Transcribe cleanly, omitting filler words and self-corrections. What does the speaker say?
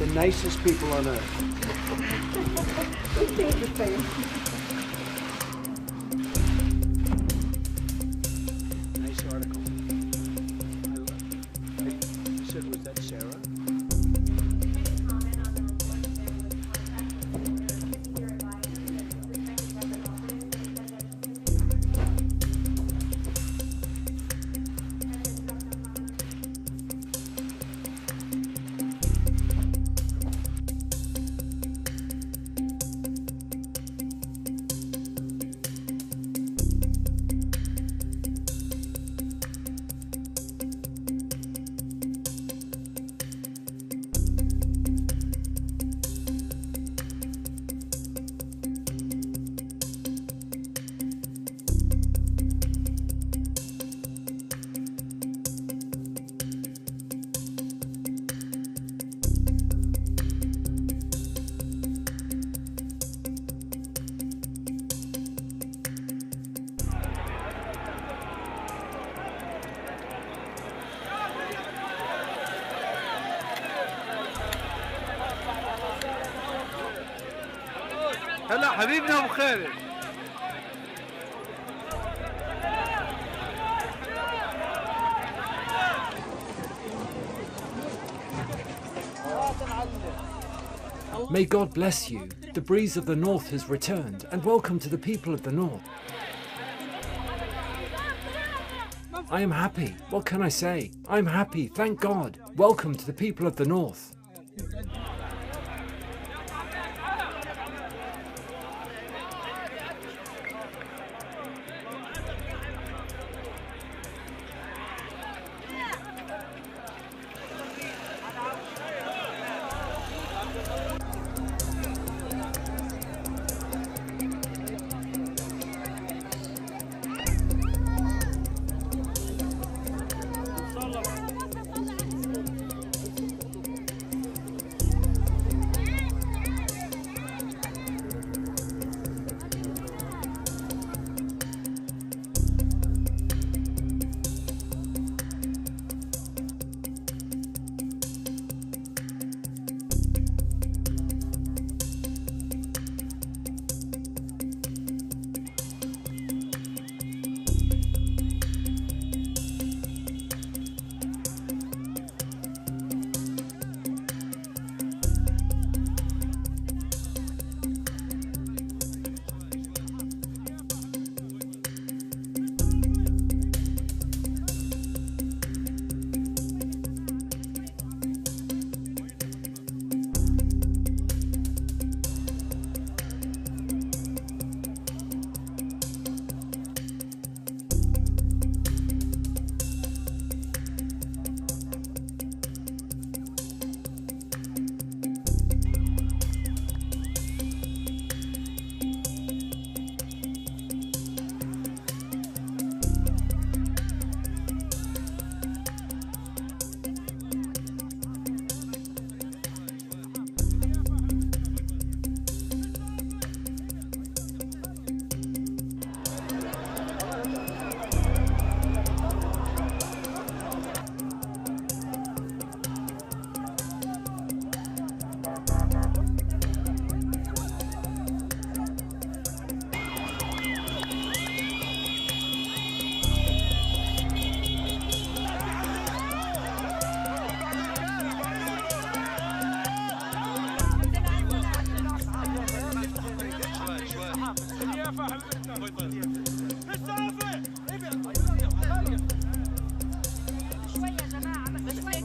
the nicest people on earth. Nice article. I said, was that Sarah? هلا حبيبنا ابو خالد. May God bless you. The breeze of the north has returned, and welcome to the people of the north. I am happy. What can I say? I'm happy. Thank God. Welcome to the people of the north. شوية يا جماعة بس شوية.